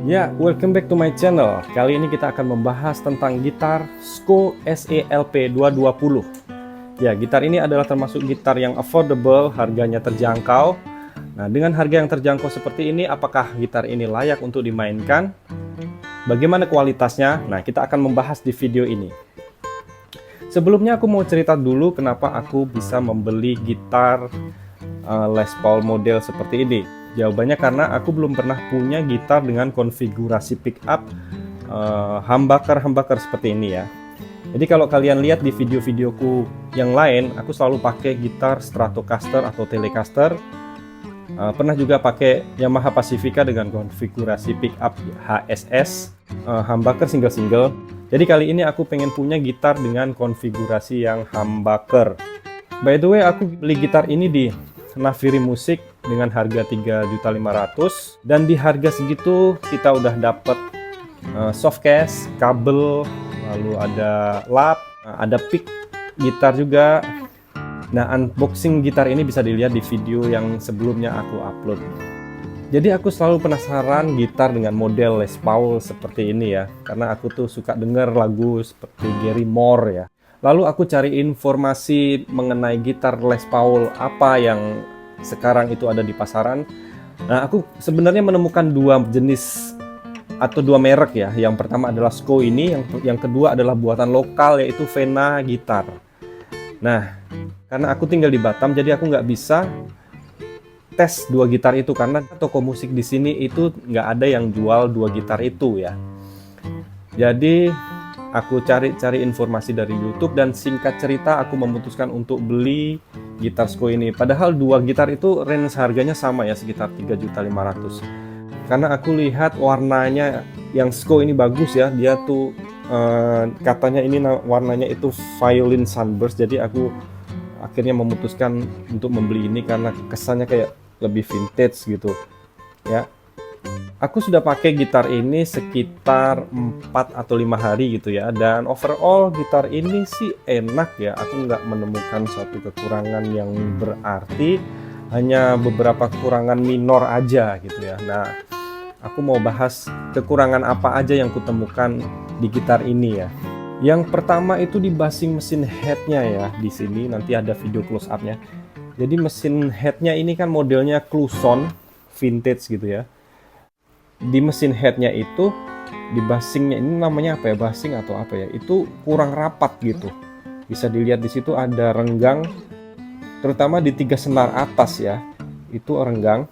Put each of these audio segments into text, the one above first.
Ya, welcome back to my channel. Kali ini kita akan membahas tentang gitar SCO SE-LP 220. Ya, gitar ini adalah termasuk gitar yang affordable, harganya terjangkau. Nah, dengan harga yang terjangkau seperti ini, apakah gitar ini layak untuk dimainkan? Bagaimana kualitasnya? Nah, kita akan membahas di video ini. Sebelumnya aku mau cerita dulu kenapa aku bisa membeli gitar Les Paul model seperti ini. Jawabannya karena aku belum pernah punya gitar dengan konfigurasi pickup humbucker seperti ini ya. Jadi kalau kalian lihat di video-videoku yang lain, aku selalu pakai gitar Stratocaster atau Telecaster. Pernah juga pakai Yamaha Pacifica dengan konfigurasi pickup HSS, humbucker single-single. Jadi kali ini aku pengen punya gitar dengan konfigurasi yang humbucker. By the way, aku beli gitar ini di Naviri Music dengan harga 3.500.000, dan di harga segitu kita udah dapet soft case, kabel, lalu ada lap, ada pick gitar juga. Nah, unboxing gitar ini bisa dilihat di video yang sebelumnya aku upload. Jadi aku selalu penasaran gitar dengan model Les Paul seperti ini ya, karena aku tuh suka denger lagu seperti Gary Moore ya. Lalu aku cari informasi mengenai gitar Les Paul apa yang sekarang itu ada di pasaran. Nah, aku sebenarnya menemukan dua jenis atau dua merek ya. Yang pertama adalah SCO ini, yang kedua adalah buatan lokal yaitu Vena Gitar. Nah, karena aku tinggal di Batam, jadi aku nggak bisa tes dua gitar itu karena toko musik di sini itu nggak ada yang jual dua gitar itu ya. Jadi aku cari informasi dari YouTube, dan singkat cerita aku memutuskan untuk beli gitar SCO ini. Padahal dua gitar itu range harganya sama ya, sekitar 3.500.000. Karena aku lihat warnanya yang SCO ini bagus ya, dia tuh katanya ini warnanya itu Violin Sunburst. Jadi aku akhirnya memutuskan untuk membeli ini karena kesannya kayak lebih vintage gitu ya. Aku sudah pakai gitar ini sekitar 4 atau 5 hari gitu ya, dan overall gitar ini sih enak ya. Aku nggak menemukan suatu kekurangan yang berarti, hanya beberapa kekurangan minor aja gitu ya. Nah, aku mau bahas kekurangan apa aja yang kutemukan di gitar ini ya. Yang pertama itu di bassing mesin headnya ya. Di sini nanti ada video close up-nya. Jadi mesin headnya ini kan modelnya Kluson vintage gitu ya. Di mesin headnya itu, di bassingnya ini namanya apa ya, bassing atau apa ya, itu kurang rapat gitu. Bisa dilihat di situ ada renggang, terutama di 3 senar atas ya, itu renggang.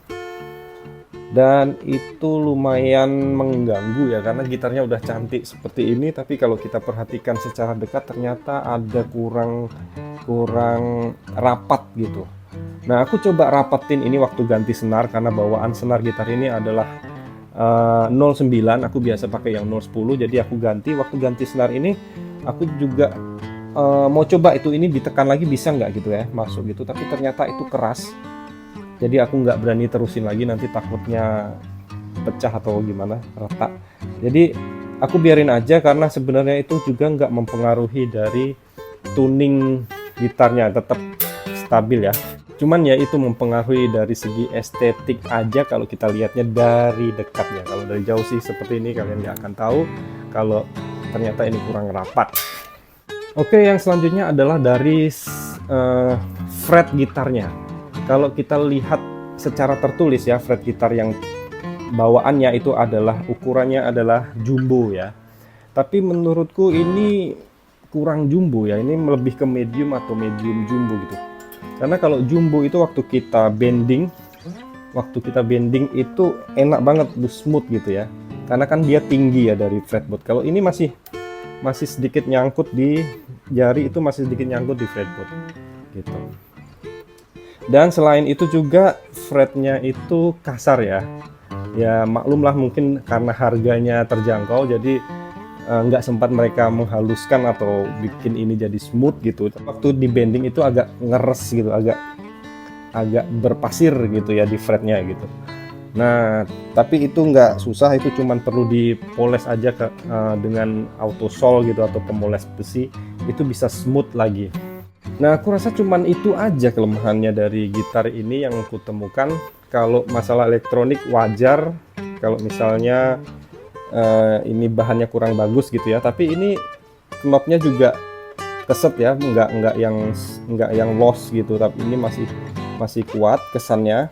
Dan itu lumayan mengganggu ya, karena gitarnya udah cantik seperti ini, tapi kalau kita perhatikan secara dekat ternyata ada kurang rapat gitu. Nah, aku coba rapetin ini waktu ganti senar, karena bawaan senar gitar ini adalah 09, aku biasa pakai yang 010, jadi aku ganti. Waktu ganti senar ini aku juga mau coba ini ditekan lagi bisa nggak gitu ya, masuk gitu, tapi ternyata itu keras. Jadi aku nggak berani terusin lagi, nanti takutnya pecah atau gimana, retak. Jadi aku biarin aja, karena sebenarnya itu juga nggak mempengaruhi dari tuning gitarnya, tetap stabil ya. Cuman ya itu mempengaruhi dari segi estetik aja kalau kita lihatnya dari dekat ya. Kalau dari jauh sih seperti ini, kalian nggak akan tahu kalau ternyata ini kurang rapat. Oke, yang selanjutnya adalah dari fret gitarnya. Kalau kita lihat secara tertulis ya, fret gitar yang bawaannya itu adalah ukurannya adalah jumbo ya. Tapi menurutku ini kurang jumbo ya, ini lebih ke medium atau medium jumbo gitu. Karena kalau jumbo itu waktu kita bending itu enak banget, smooth gitu ya. Karena kan dia tinggi ya dari fretboard. Kalau ini masih sedikit nyangkut di jari, itu masih sedikit nyangkut di fretboard gitu. Dan selain itu juga fretnya itu kasar ya. Ya maklumlah, mungkin karena harganya terjangkau, jadi nggak sempat mereka menghaluskan atau bikin ini jadi smooth gitu. Waktu di bending itu agak ngeres gitu, agak berpasir gitu ya di fretnya gitu. Nah, tapi itu nggak susah, itu cuman perlu dipoles aja dengan auto sol gitu atau pemoles besi, itu bisa smooth lagi. Nah, aku rasa cuman itu aja kelemahannya dari gitar ini yang aku temukan. Kalau masalah elektronik wajar, kalau misalnya ini bahannya kurang bagus gitu ya, tapi ini knobnya juga keset ya, nggak yang loss gitu, tapi ini masih kuat kesannya.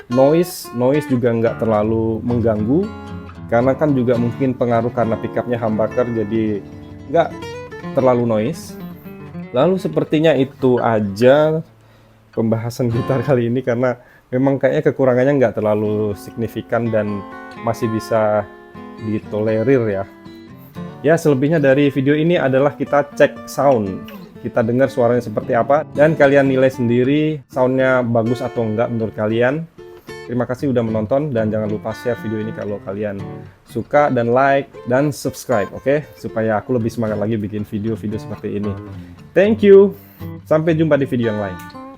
Noise juga nggak terlalu mengganggu, karena kan juga mungkin pengaruh karena pickupnya humbucker, jadi nggak terlalu noise. Lalu sepertinya itu aja pembahasan gitar kali ini, karena memang kayaknya kekurangannya nggak terlalu signifikan dan masih bisa ditolerir ya. Ya, selebihnya dari video ini adalah kita cek sound, kita dengar suaranya seperti apa, dan kalian nilai sendiri soundnya bagus atau enggak menurut kalian. Terima kasih udah menonton, dan jangan lupa share video ini kalau kalian suka, dan like dan subscribe, oke? Supaya aku lebih semangat lagi bikin video-video seperti ini. Thank you, sampai jumpa di video yang lain.